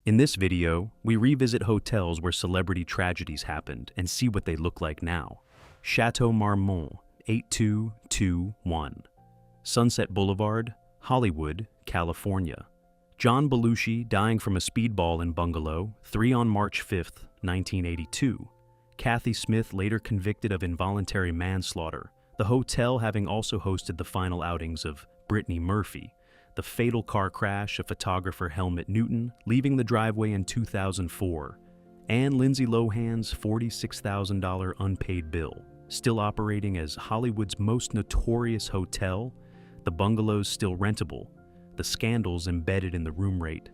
In this video, we revisit hotels where celebrity tragedies happened and see what they look like now. Chateau Marmont, 8221. Sunset Boulevard, Hollywood, California. John Belushi dying from a speedball in bungalow, 3 on March 5, 1982. Kathy Smith later convicted of involuntary manslaughter, the hotel having also hosted the final outings of Brittany Murphy. The fatal car crash of photographer Helmut Newton leaving the driveway in 2004, and Lindsay Lohan's $46,000 unpaid bill, still operating as Hollywood's most notorious hotel, the bungalows still rentable, the scandals embedded in the room rate.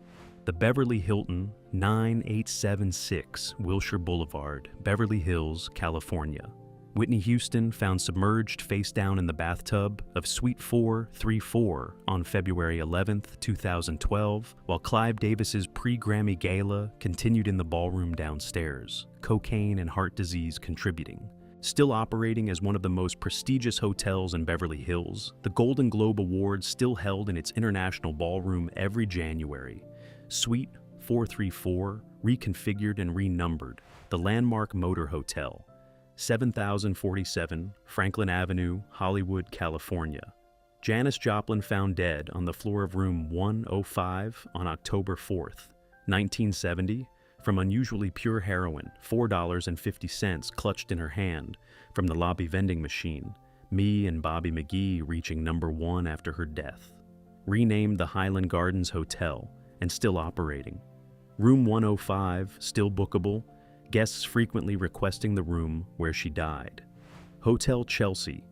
The Beverly Hilton, 9876 Wilshire Boulevard, Beverly Hills, California. Whitney Houston found submerged face down in the bathtub of Suite 434 on February 11, 2012, while Clive Davis's pre-Grammy gala continued in the ballroom downstairs, cocaine and heart disease contributing. Still operating as one of the most prestigious hotels in Beverly Hills, the Golden Globe Awards still held in its international ballroom every January. Suite 434, reconfigured and renumbered, the landmark Motor Hotel, 7047 Franklin Avenue, Hollywood, California. Janis Joplin found dead on the floor of room 105 on October 4th, 1970, from unusually pure heroin, $4.50 clutched in her hand from the lobby vending machine, me and Bobby McGee reaching number 1 after her death. Renamed the Highland Gardens Hotel and still operating. Room 105, still bookable, guests frequently requesting the room where she died. Hotel Chelsea,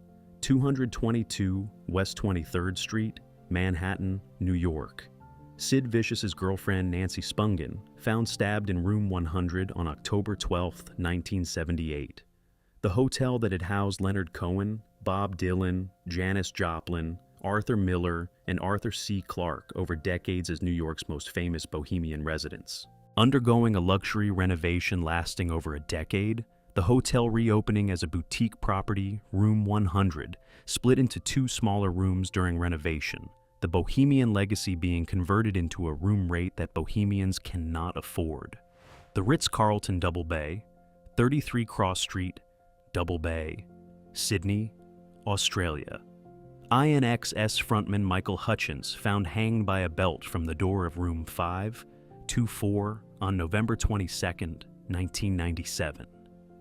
222 West 23rd Street, Manhattan, New York. Sid Vicious's girlfriend Nancy Spungen found stabbed in room 100 on October 12, 1978. The hotel that had housed Leonard Cohen, Bob Dylan, Janis Joplin, Arthur Miller, and Arthur C. Clarke over decades as New York's most famous bohemian residents. Undergoing a luxury renovation lasting over a decade, the hotel reopening as a boutique property, room 100, split into 2 smaller rooms during renovation, the bohemian legacy being converted into a room rate that bohemians cannot afford. The Ritz-Carlton Double Bay, 33 Cross Street, Double Bay, Sydney, Australia. INXS frontman Michael Hutchence found hanged by a belt from the door of room 524 on November 22, 1997.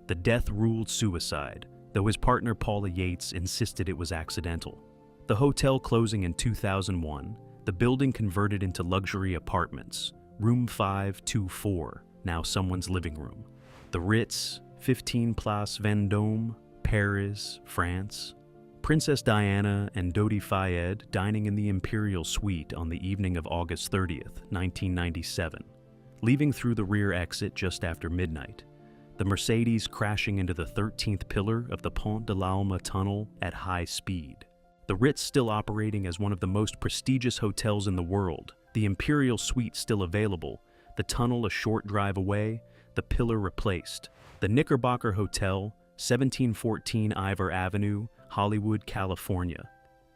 The death ruled suicide, though his partner Paula Yates insisted it was accidental. The hotel closing in 2001, the building converted into luxury apartments, room 524, now someone's living room. The Ritz, 15 Place Vendôme, Paris, France. Princess Diana and Dodi Fayed dining in the Imperial Suite on the evening of August 30th, 1997, leaving through the rear exit just after midnight. The Mercedes crashing into the 13th pillar of the Pont de l'Alma tunnel at high speed. The Ritz still operating as one of the most prestigious hotels in the world, the Imperial Suite still available, the tunnel a short drive away, the pillar replaced. The Knickerbocker Hotel, 1714 Ivor Avenue, Hollywood, California.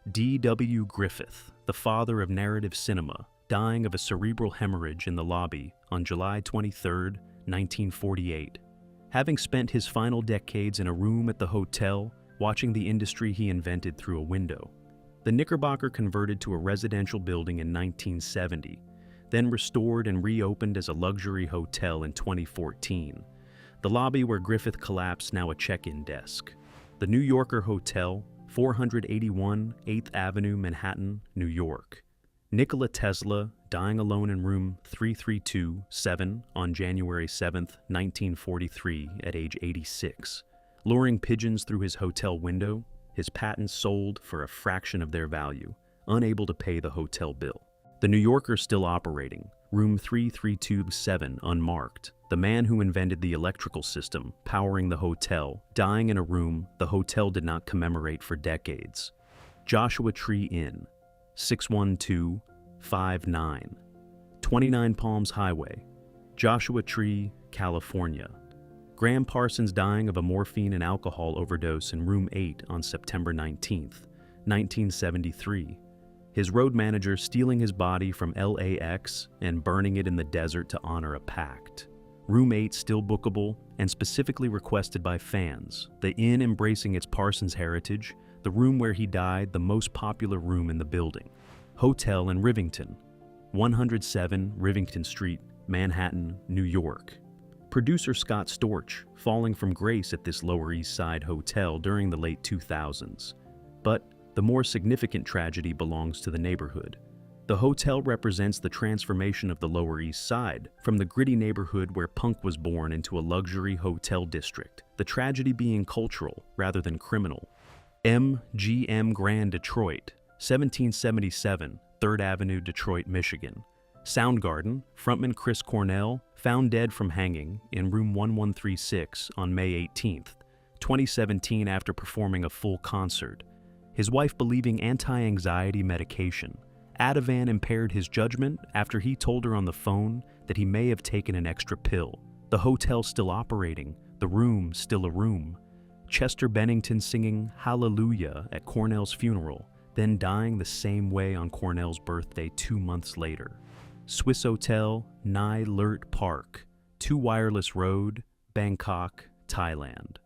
D.W. Griffith, the father of narrative cinema, dying of a cerebral hemorrhage in the lobby on July 23, 1948. Having spent his final decades in a room at the hotel, watching the industry he invented through a window. The Knickerbocker converted to a residential building in 1970, then restored and reopened as a luxury hotel in 2014. The lobby where Griffith collapsed now a check-in desk. The New Yorker Hotel, 481 8th Avenue, Manhattan, New York. Nikola Tesla dying alone in room 3327 on January 7, 1943 at age 86. Luring pigeons through his hotel window, his patents sold for a fraction of their value, unable to pay the hotel bill. The New Yorker still operating, room 3327 unmarked. The man who invented the electrical system powering the hotel, dying in a room the hotel did not commemorate for decades. Joshua Tree Inn, 61259, 29 Palms Highway, Joshua Tree, California. Graham Parsons dying of a morphine and alcohol overdose in room 8 on September 19, 1973. his road manager stealing his body from LAX and burning it in the desert to honor a pact. Room 8 still bookable and specifically requested by fans, the inn embracing its Parsons heritage, the room where he died, the most popular room in the building. Hotel in Rivington, 107 Rivington Street, Manhattan, New York. Producer Scott Storch falling from grace at this Lower East Side hotel during the late 2000s. But the more significant tragedy belongs to the neighborhood. The hotel represents the transformation of the Lower East Side from the gritty neighborhood where punk was born into a luxury hotel district, the tragedy being cultural rather than criminal. MGM Grand Detroit, 1777, 3rd Avenue, Detroit, Michigan. Soundgarden, frontman Chris Cornell, found dead from hanging in room 1136 on May 18, 2017 after performing a full concert. His wife believing anti-anxiety medication. Ativan impaired his judgment after he told her on the phone that he may have taken an extra pill. The hotel still operating, the room still a room. Chester Bennington singing Hallelujah at Cornell's funeral, then dying the same way on Cornell's birthday 2 months later. Swiss Hotel, Nai Lert Park, 2 Wireless Road, Bangkok, Thailand.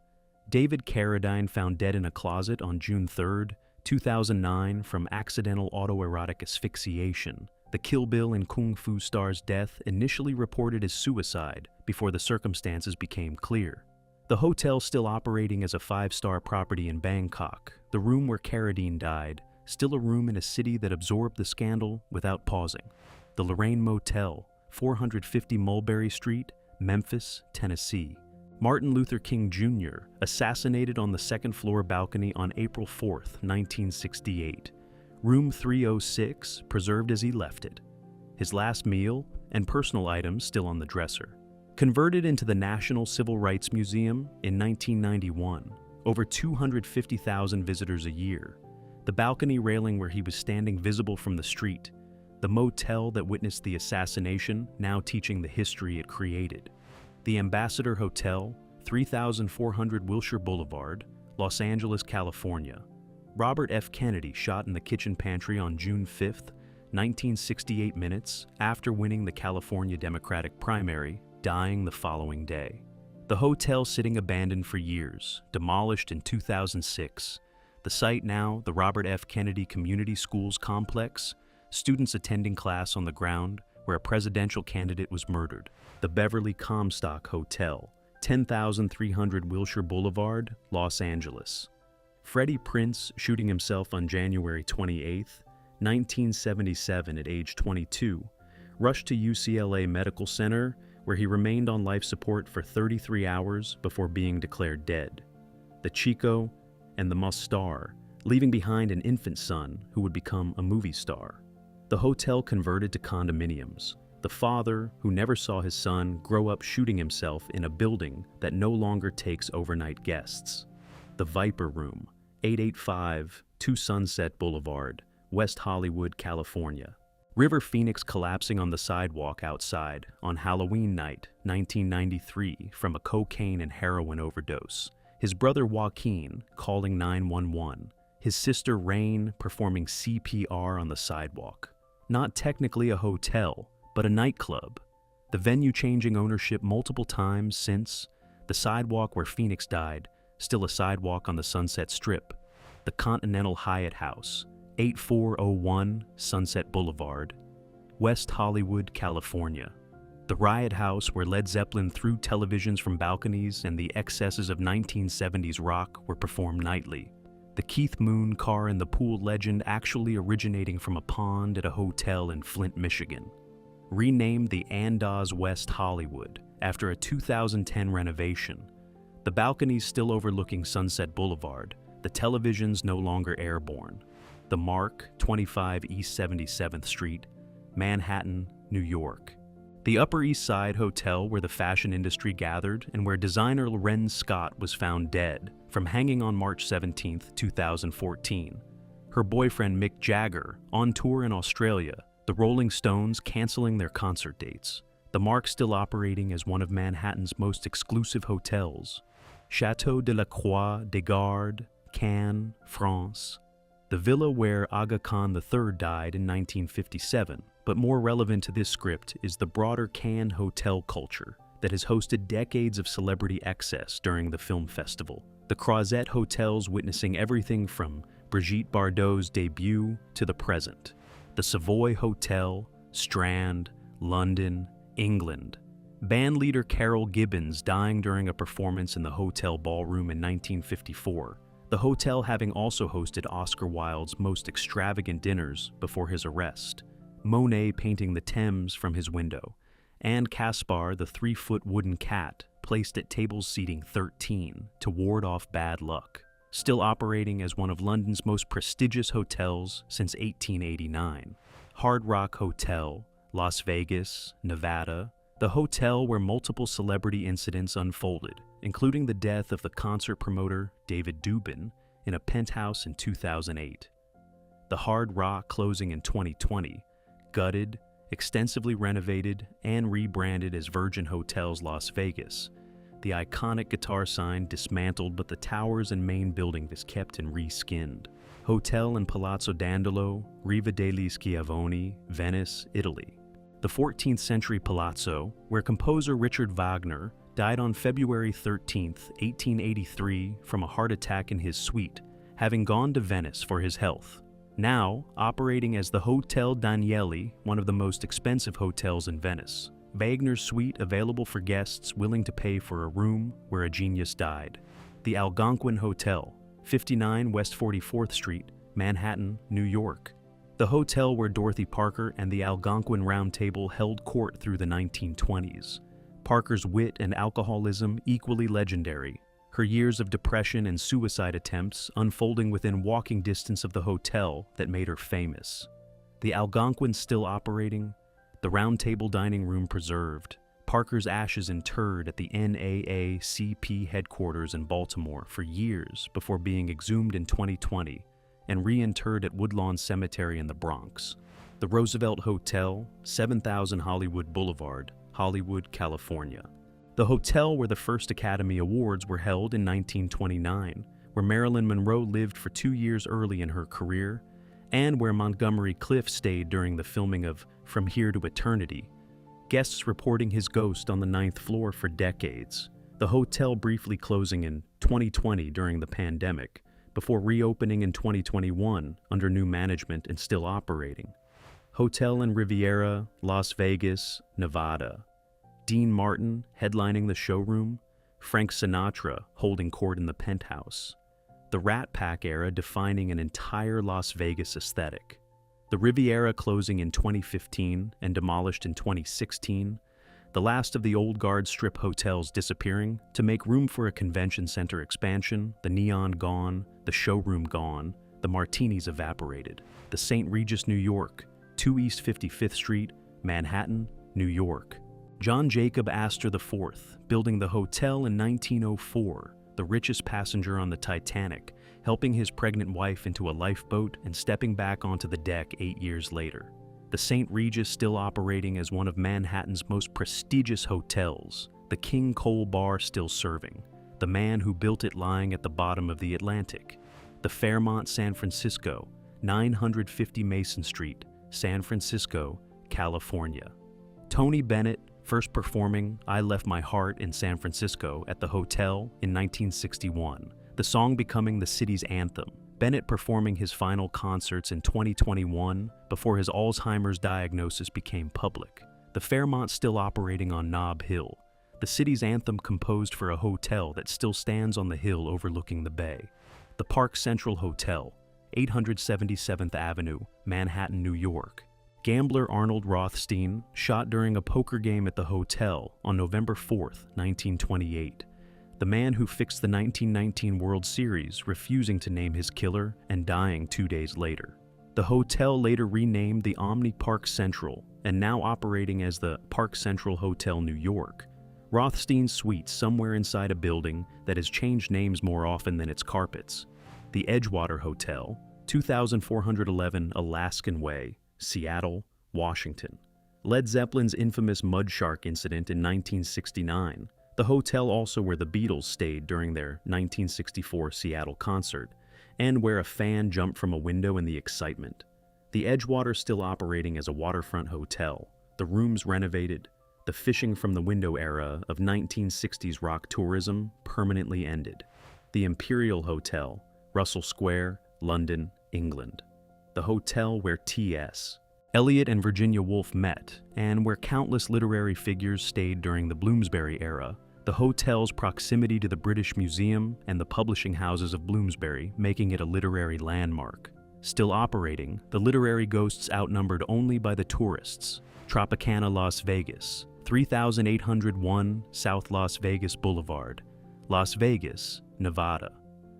David Carradine found dead in a closet on June 3, 2009 from accidental autoerotic asphyxiation. The Kill Bill and Kung Fu star's death initially reported as suicide before the circumstances became clear. The hotel still operating as a 5-star property in Bangkok, the room where Carradine died, still a room in a city that absorbed the scandal without pausing. The Lorraine Motel, 450 Mulberry Street, Memphis, Tennessee. Martin Luther King Jr. assassinated on the 2nd floor balcony on April 4, 1968. Room 306 preserved as he left it. His last meal and personal items still on the dresser. Converted into the National Civil Rights Museum in 1991, over 250,000 visitors a year. The balcony railing where he was standing visible from the street. The motel that witnessed the assassination now teaching the history it created. The Ambassador Hotel, 3400 Wilshire Boulevard, Los Angeles, California. Robert F. Kennedy shot in the kitchen pantry on June 5, 1968 minutes after winning the California Democratic primary, dying the following day. The hotel sitting abandoned for years, demolished in 2006. The site now, the Robert F. Kennedy Community Schools Complex, students attending class on the ground where a presidential candidate was murdered. The Beverly Comstock Hotel, 10,300 Wilshire Boulevard, Los Angeles. Freddie Prinze shooting himself on January 28, 1977 at age 22, rushed to UCLA Medical Center where he remained on life support for 33 hours before being declared dead. The Chico and the Mustar, leaving behind an infant son who would become a movie star. The hotel converted to condominiums. The father, who never saw his son grow up shooting himself in a building that no longer takes overnight guests. The Viper Room, 885 2 Sunset Boulevard, West Hollywood, California. River Phoenix collapsing on the sidewalk outside on Halloween night, 1993, from a cocaine and heroin overdose. His brother Joaquin calling 911. His sister Rain performing CPR on the sidewalk. Not technically a hotel, but a nightclub. The venue changing ownership multiple times since. The sidewalk where Phoenix died, still a sidewalk on the Sunset Strip. The Continental Hyatt House, 8401 Sunset Boulevard, West Hollywood, California. The Riot House where Led Zeppelin threw televisions from balconies and the excesses of 1970s rock were performed nightly. The Keith Moon car and the pool legend actually originating from a pond at a hotel in Flint, Michigan. Renamed the Andaz West Hollywood after a 2010 renovation. The balconies still overlooking Sunset Boulevard, the televisions no longer airborne. The Mark, 25 East 77th Street, Manhattan, New York. The Upper East Side Hotel where the fashion industry gathered and where designer Loren Scott was found dead from hanging on March 17, 2014. Her boyfriend Mick Jagger on tour in Australia, the Rolling Stones canceling their concert dates. The Mark still operating as one of Manhattan's most exclusive hotels. Château de la Croix des Gardes, Cannes, France. the villa where Aga Khan III died in 1957, but more relevant to this script is the broader Cannes hotel culture that has hosted decades of celebrity excess during the film festival. The Croisette hotels witnessing everything from Brigitte Bardot's debut to the present. The Savoy Hotel, Strand, London, England. Bandleader Carol Gibbons dying during a performance in the hotel ballroom in 1954, the hotel having also hosted Oscar Wilde's most extravagant dinners before his arrest. Monet painting the Thames from his window, and Caspar, the 3-foot wooden cat, placed at tables seating 13 to ward off bad luck. Still operating as one of London's most prestigious hotels since 1889. Hard Rock Hotel, Las Vegas, Nevada, the hotel where multiple celebrity incidents unfolded, including the death of the concert promoter David Dubin in a penthouse in 2008. The Hard Rock closing in 2020, gutted, extensively renovated, and rebranded as Virgin Hotels Las Vegas. The iconic guitar sign dismantled, but the towers and main building is kept and re-skinned. Hotel and Palazzo Dandolo, Riva degli Schiavoni, Venice, Italy. The 14th century palazzo, where composer Richard Wagner died on February 13, 1883, from a heart attack in his suite, having gone to Venice for his health. Now operating as the Hotel Danieli, one of the most expensive hotels in Venice. Wagner's suite available for guests willing to pay for a room where a genius died. The Algonquin Hotel, 59 West 44th Street, Manhattan, New York. The hotel where Dorothy Parker and the Algonquin Round Table held court through the 1920s. Parker's wit and alcoholism equally legendary, her years of depression and suicide attempts unfolding within walking distance of the hotel that made her famous. The Algonquin still operating, the Round Table dining room preserved, Parker's ashes interred at the NAACP headquarters in Baltimore for years before being exhumed in 2020 and reinterred at Woodlawn Cemetery in the Bronx. The Roosevelt Hotel, 7000 Hollywood Boulevard, Hollywood, California. The hotel where the first Academy Awards were held in 1929, where Marilyn Monroe lived for 2 years early in her career, and where Montgomery Clift stayed during the filming of From Here to Eternity, guests reporting his ghost on the 9th floor for decades. The hotel briefly closing in 2020 during the pandemic, before reopening in 2021 under new management and still operating. Hotel and Riviera, Las Vegas, Nevada. Dean Martin headlining the showroom, Frank Sinatra holding court in the penthouse. The Rat Pack era defining an entire Las Vegas aesthetic. The Riviera closing in 2015 and demolished in 2016. The last of the old guard strip hotels disappearing to make room for a convention center expansion, the Neon gone, the showroom gone, the Martinis evaporated. The St. Regis, New York, 2 East 55th Street, Manhattan, New York. John Jacob Astor IV, building the hotel in 1904, the richest passenger on the Titanic, helping his pregnant wife into a lifeboat and stepping back onto the deck 8 years later. The St. Regis still operating as one of Manhattan's most prestigious hotels, the King Cole Bar still serving, the man who built it lying at the bottom of the Atlantic. The Fairmont San Francisco, 950 Mason Street, San Francisco, California. Tony Bennett first performing I Left My Heart in San Francisco at the hotel in 1961, the song becoming the city's anthem. Bennett performing his final concerts in 2021 before his Alzheimer's diagnosis became public. The Fairmont still operating on Nob Hill, the city's anthem composed for a hotel that still stands on the hill overlooking the bay. The Park Central Hotel, 877th Avenue, Manhattan, New York. Gambler Arnold Rothstein shot during a poker game at the hotel on November 4, 1928. The man who fixed the 1919 World Series refusing to name his killer and dying 2 days later. The hotel later renamed the Omni Park Central and now operating as the Park Central Hotel New York. Rothstein's suites somewhere inside a building that has changed names more often than its carpets. The Edgewater Hotel, 2411 Alaskan Way, Seattle, Washington. Led Zeppelin's infamous mud shark incident in 1969. The hotel also where the Beatles stayed during their 1964 Seattle concert, and where a fan jumped from a window in the excitement. The Edgewater still operating as a waterfront hotel, the rooms renovated, the fishing from the window era of 1960s rock tourism permanently ended. The Imperial Hotel, Russell Square, London, England. The hotel where T.S. Eliot and Virginia Woolf met, and where countless literary figures stayed during the Bloomsbury era. The hotel's proximity to the British Museum and the publishing houses of Bloomsbury, making it a literary landmark. Still operating, the literary ghosts outnumbered only by the tourists. Tropicana Las Vegas, 3801 South Las Vegas Boulevard, Las Vegas, Nevada.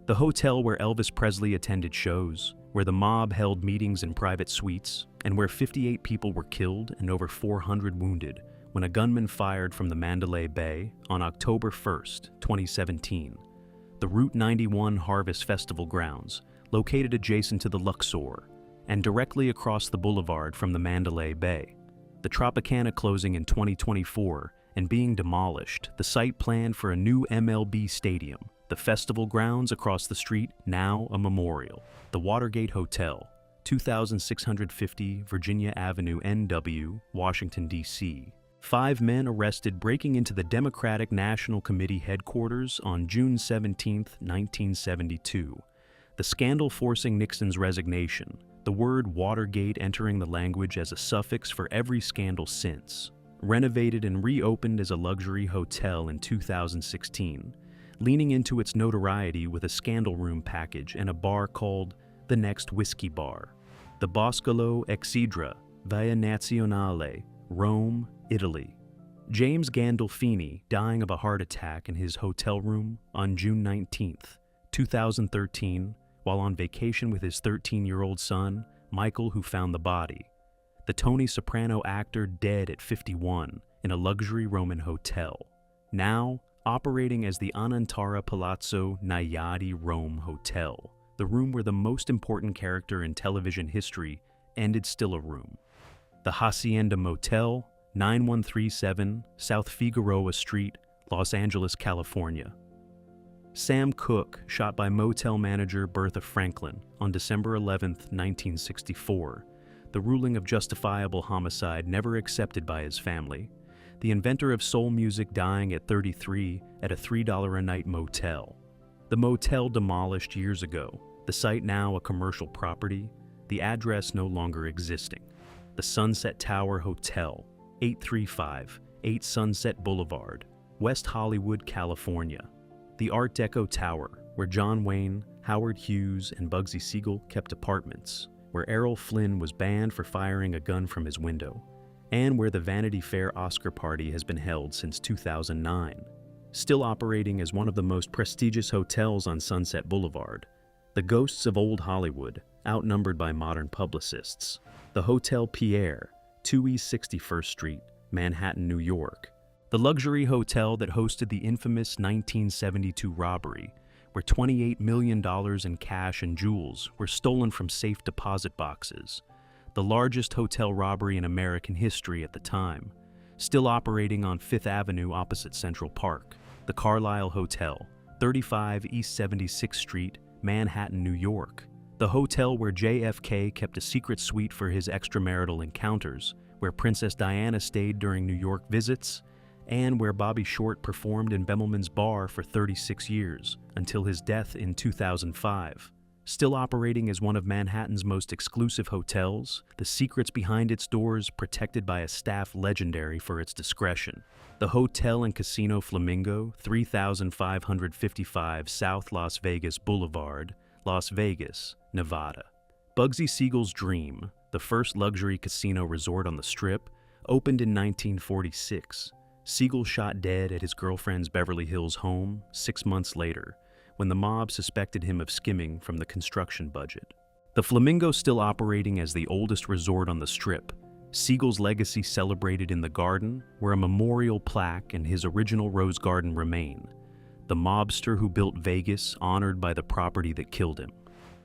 The hotel where Elvis Presley attended shows, where the mob held meetings in private suites, and where 58 people were killed and over 400 wounded when a gunman fired from the Mandalay Bay on October 1st, 2017. The Route 91 Harvest Festival grounds, located adjacent to the Luxor, and directly across the boulevard from the Mandalay Bay. The Tropicana closing in 2024 and being demolished, the site planned for a new MLB stadium. The festival grounds across the street, now a memorial. The Watergate Hotel, 2650 Virginia Avenue NW, Washington, D.C. 5 men arrested breaking into the Democratic National Committee headquarters on June 17, 1972. The scandal forcing Nixon's resignation, the word Watergate entering the language as a suffix for every scandal since. Renovated and reopened as a luxury hotel in 2016, leaning into its notoriety with a scandal room package and a bar called The Next Whiskey Bar. The Boscolo Exedra, Via Nazionale, Rome, Italy. James Gandolfini dying of a heart attack in his hotel room on June 19, 2013, while on vacation with his 13-year-old son, Michael, who found the body. The Tony Soprano actor dead at 51 in a luxury Roman hotel. Now, operating as the Anantara Palazzo Naiadi Rome Hotel, the room where the most important character in television history ended still a room. The Hacienda Motel, 9137 South Figueroa Street, Los Angeles, California. Sam Cooke, shot by motel manager Bertha Franklin on December 11, 1964, the ruling of justifiable homicide never accepted by his family. The inventor of soul music dying at 33 at a $3 a night motel. The motel demolished years ago, the site now a commercial property, the address no longer existing. The Sunset Tower Hotel, 835 8 Sunset Boulevard, West Hollywood, California. The Art Deco Tower, where John Wayne, Howard Hughes, and Bugsy Siegel kept apartments, where Errol Flynn was banned for firing a gun from his window, and where the Vanity Fair Oscar party has been held since 2009. Still operating as one of the most prestigious hotels on Sunset Boulevard. The ghosts of old Hollywood, outnumbered by modern publicists. The Hotel Pierre, 2 East 61st Street, Manhattan, New York. The luxury hotel that hosted the infamous 1972 robbery, where $28 million in cash and jewels were stolen from safe deposit boxes. The largest hotel robbery in American history at the time. Still operating on 5th Avenue opposite Central Park. The Carlyle Hotel, 35 East 76th Street, Manhattan, New York. The hotel where JFK kept a secret suite for his extramarital encounters, where Princess Diana stayed during New York visits, and where Bobby Short performed in Bemelman's Bar for 36 years, until his death in 2005. Still operating as one of Manhattan's most exclusive hotels, the secrets behind its doors protected by a staff legendary for its discretion. The Hotel and Casino Flamingo, 3555 South Las Vegas Boulevard, Las Vegas, Nevada. Bugsy Siegel's Dream, the first luxury casino resort on the Strip, opened in 1946. Siegel shot dead at his girlfriend's Beverly Hills home 6 months later, when the mob suspected him of skimming from the construction budget. The Flamingo still operating as the oldest resort on the Strip. Siegel's legacy celebrated in the Garden, where a memorial plaque and his original rose garden remain. The mobster who built Vegas honored by the property that killed him.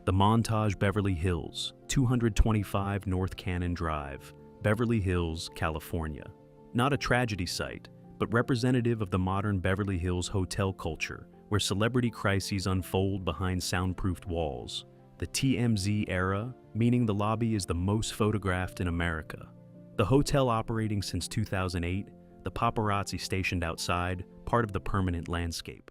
The Montage Beverly Hills, 225 North Cannon Drive, Beverly Hills, California. Not a tragedy site, but representative of the modern Beverly Hills hotel culture, where celebrity crises unfold behind soundproofed walls. The TMZ era, meaning the lobby is the most photographed in America. The hotel operating since 2008, the paparazzi stationed outside, part of the permanent landscape.